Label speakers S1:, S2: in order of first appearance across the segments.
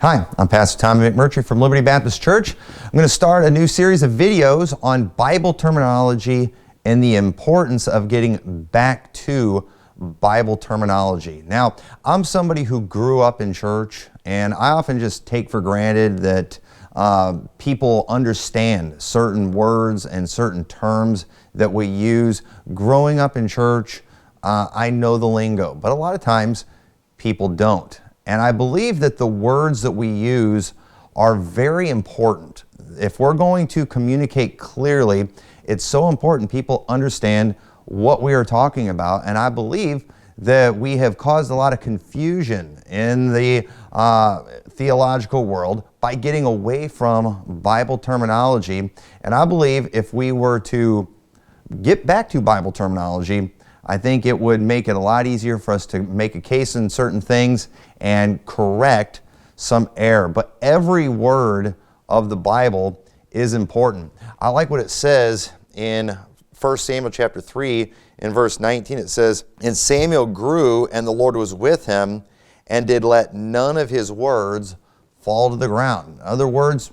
S1: Hi, I'm Pastor Tommy McMurtry from Liberty Baptist Church. I'm going to start a new series of videos on Bible terminology and the importance of getting back to Bible terminology. Now, I'm somebody who grew up in church, and I often just take for granted that people understand certain words and certain terms that we use. Growing up in church, I know the lingo, but a lot of times people don't. And I believe that the words that we use are very important. If we're going to communicate clearly, it's so important people understand what we are talking about. And I believe that we have caused a lot of confusion in the theological world by getting away from Bible terminology. And I believe if we were to get back to Bible terminology, I think it would make it a lot easier for us to make a case in certain things and correct some error. But every word of the Bible is important. I like what it says in 1 Samuel chapter 3 in verse 19. It says, "And Samuel grew, and the Lord was with him, and did let none of his words fall to the ground." In other words,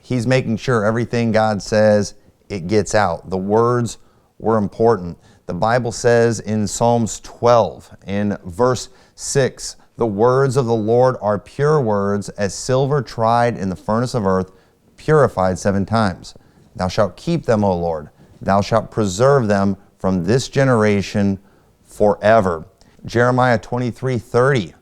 S1: he's making sure everything God says, it gets out. The words were important. The Bible says in Psalms 12, in verse 6, "The words of the Lord are pure words, as silver tried in the furnace of earth, purified 7 times. Thou shalt keep them, O Lord. Thou shalt preserve them from this generation forever." Jeremiah 23:30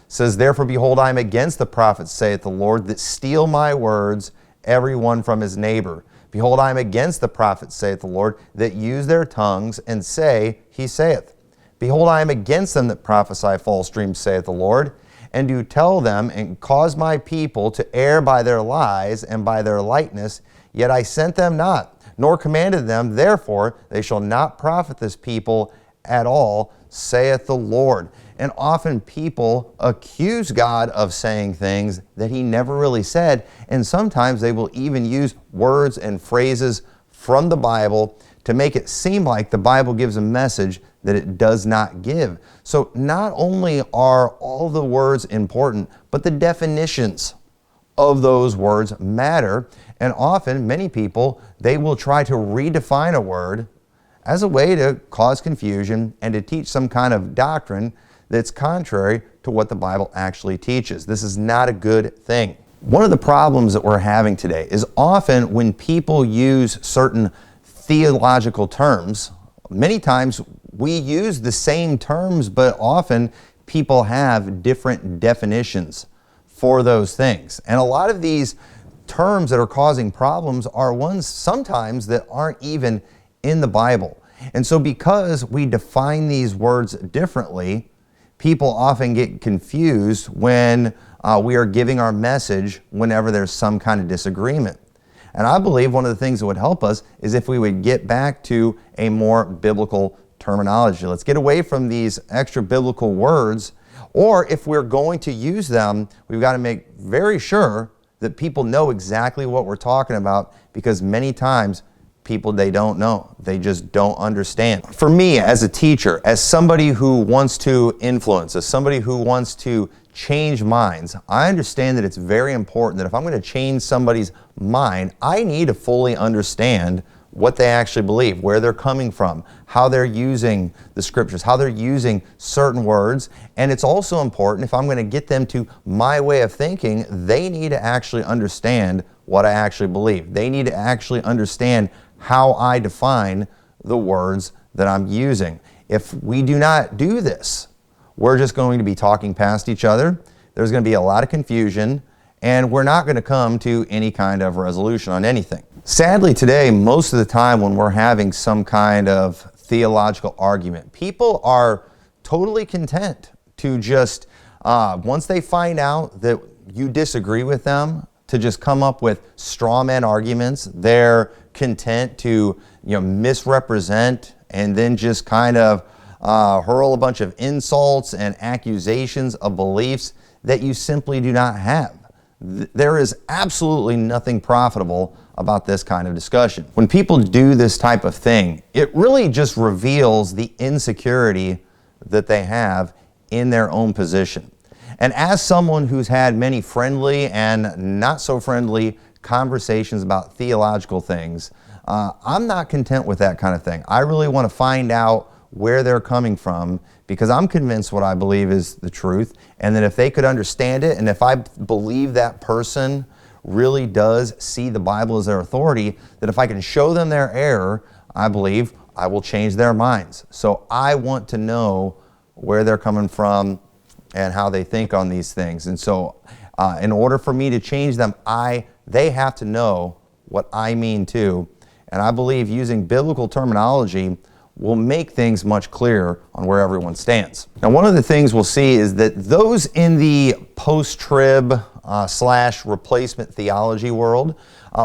S1: says, "Therefore, behold, I am against the prophets, saith the Lord, that steal my words, every one from his neighbor. Behold, I am against the prophets, saith the Lord, that use their tongues, and say, He saith. Behold, I am against them that prophesy false dreams, saith the Lord, and do tell them, and cause my people to err by their lies and by their lightness. Yet I sent them not, nor commanded them. Therefore, they shall not profit this people at all, saith the Lord." And often people accuse God of saying things that He never really said, and sometimes they will even use words and phrases from the Bible to make it seem like the Bible gives a message that it does not give. So not only are all the words important, but the definitions of those words matter. And often, many people, they will try to redefine a word as a way to cause confusion and to teach some kind of doctrine that's contrary to what the Bible actually teaches. This is not a good thing. One of the problems that we're having today is often when people use certain theological terms, many times we use the same terms, but often people have different definitions for those things. And a lot of these terms that are causing problems are ones sometimes that aren't even in the Bible. And so because we define these words differently, people often get confused when we are giving our message whenever there's some kind of disagreement. And I believe one of the things that would help us is if we would get back to a more biblical terminology. Let's get away from these extra biblical words, or if we're going to use them, we've got to make very sure that people know exactly what we're talking about, because many times people, they don't know. They just don't understand. For me as a teacher, as somebody who wants to influence, as somebody who wants to change minds, I understand that it's very important that if I'm going to change somebody's mind, I need to fully understand what they actually believe, where they're coming from, how they're using the scriptures, how they're using certain words. And it's also important, if I'm going to get them to my way of thinking, they need to actually understand what I actually believe. They need to actually understand how I define the words that I'm using. If we do not do this, we're just going to be talking past each other. There's going to be a lot of confusion, and we're not going to come to any kind of resolution on anything. Sadly today, most of the time when we're having some kind of theological argument, people are totally content to just, once they find out that you disagree with them, to just come up with straw man arguments. They're content to misrepresent and then just kind of hurl a bunch of insults and accusations of beliefs that you simply do not have. There is absolutely nothing profitable about this kind of discussion. When people do this type of thing, it really just reveals the insecurity that they have in their own position. And as someone who's had many friendly and not so friendly conversations about theological things, I'm not content with that kind of thing. I really want to find out where they're coming from, because I'm convinced what I believe is the truth, and that if they could understand it, and if I believe that person really does see the Bible as their authority, that if I can show them their error, I believe I will change their minds. So I want to know where they're coming from and how they think on these things. And so in order for me to change them, they have to know what I mean too. And I believe using biblical terminology will make things much clearer on where everyone stands. Now, one of the things we'll see is that those in the post-trib / replacement theology world,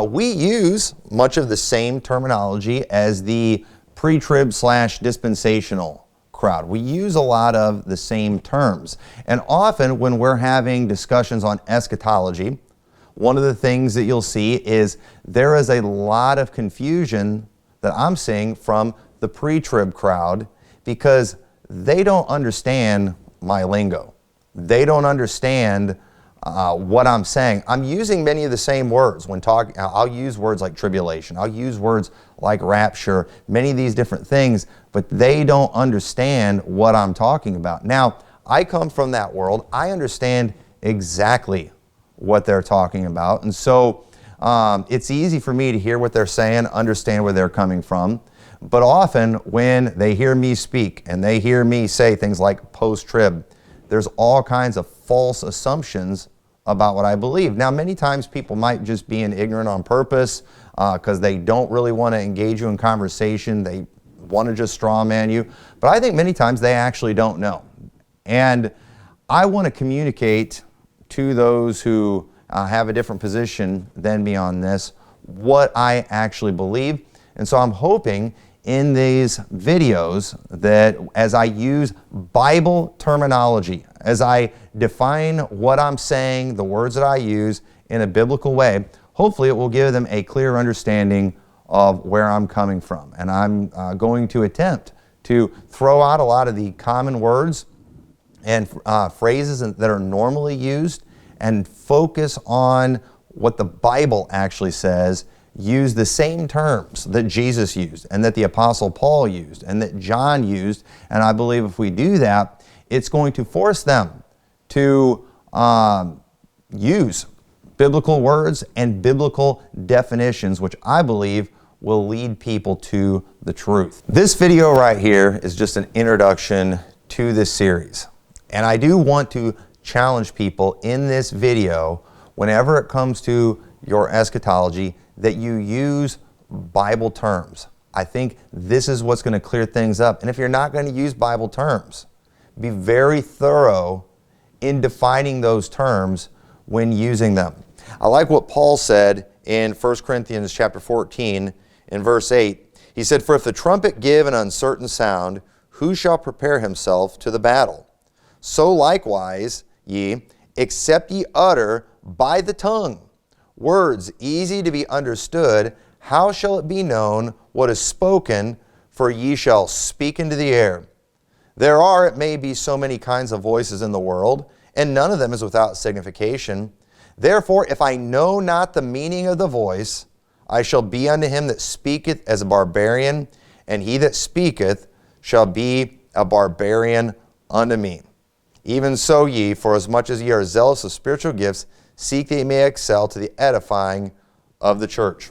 S1: we use much of the same terminology as the pre-trib / dispensational crowd. We use a lot of the same terms. And often when we're having discussions on eschatology, one of the things that you'll see is there is a lot of confusion that I'm seeing from the pre-trib crowd, because they don't understand my lingo. They don't understand what I'm saying. I'm using many of the same words when talking. I'll use words like tribulation. I'll use words like rapture, many of these different things, but they don't understand what I'm talking about. Now, I come from that world. I understand exactly what they're talking about. And so it's easy for me to hear what they're saying, understand where they're coming from. But often when they hear me speak and they hear me say things like post-trib, there's all kinds of false assumptions about what I believe. Now, many times people might just be ignorant on purpose because they don't really want to engage you in conversation. They want to just straw man you. But I think many times they actually don't know. And I want to communicate to those who have a different position than me on this what I actually believe. And so I'm hoping in these videos that as I use Bible terminology, as I define what I'm saying, the words that I use in a biblical way, hopefully it will give them a clear understanding of where I'm coming from. And I'm going to attempt to throw out a lot of the common words and phrases that are normally used and focus on what the Bible actually says. Use the same terms that Jesus used and that the Apostle Paul used and that John used. And I believe if we do that, it's going to force them to use biblical words and biblical definitions, which I believe will lead people to the truth. This video right here is just an introduction to this series. And I do want to challenge people in this video, whenever it comes to your eschatology, that you use Bible terms. I think this is what's going to clear things up. And if you're not going to use Bible terms, be very thorough in defining those terms when using them. I like what Paul said in 1 Corinthians chapter 14 in verse 8. He said, "For if the trumpet give an uncertain sound, who shall prepare himself to the battle? So likewise, ye, except ye utter by the tongue words easy to be understood, how shall it be known what is spoken? For ye shall speak into the air. There are, it may be, so many kinds of voices in the world, and none of them is without signification. Therefore, if I know not the meaning of the voice, I shall be unto him that speaketh as a barbarian, and he that speaketh shall be a barbarian unto me. Even so ye, for as much as ye are zealous of spiritual gifts, seek that ye may excel to the edifying of the church."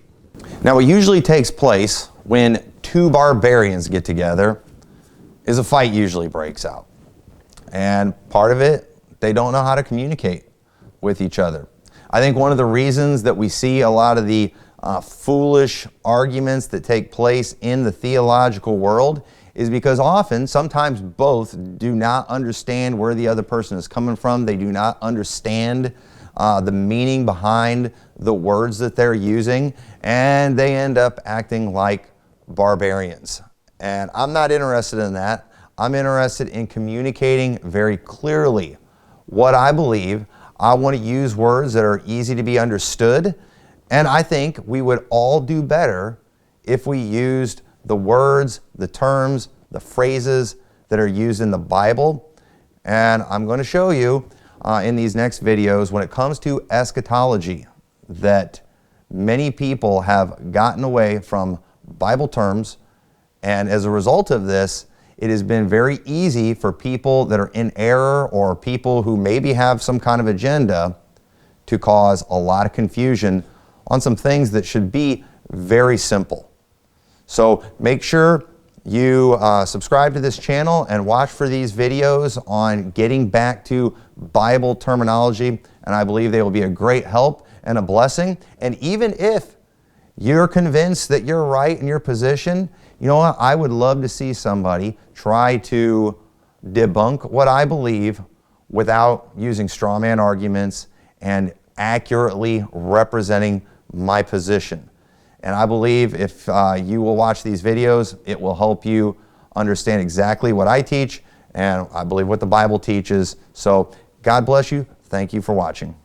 S1: Now, what usually takes place when two barbarians get together is a fight usually breaks out. And part of it, they don't know how to communicate with each other. I think one of the reasons that we see a lot of the foolish arguments that take place in the theological world is because often, sometimes both do not understand where the other person is coming from. They do not understand the meaning behind the words that they're using, and they end up acting like barbarians. And I'm not interested in that. I'm interested in communicating very clearly what I believe. I want to use words that are easy to be understood, and I think we would all do better if we used the words, the terms, the phrases that are used in the Bible. And I'm going to show you in these next videos when it comes to eschatology, that many people have gotten away from Bible terms, and as a result of this, it has been very easy for people that are in error or people who maybe have some kind of agenda to cause a lot of confusion on some things that should be very simple. So make sure you subscribe to this channel and watch for these videos on getting back to Bible terminology, and I believe they will be a great help and a blessing. And even if you're convinced that you're right in your position, you know what? I would love to see somebody try to debunk what I believe without using straw man arguments and accurately representing my position. And I believe if you will watch these videos, it will help you understand exactly what I teach, and I believe what the Bible teaches. So God bless you. Thank you for watching.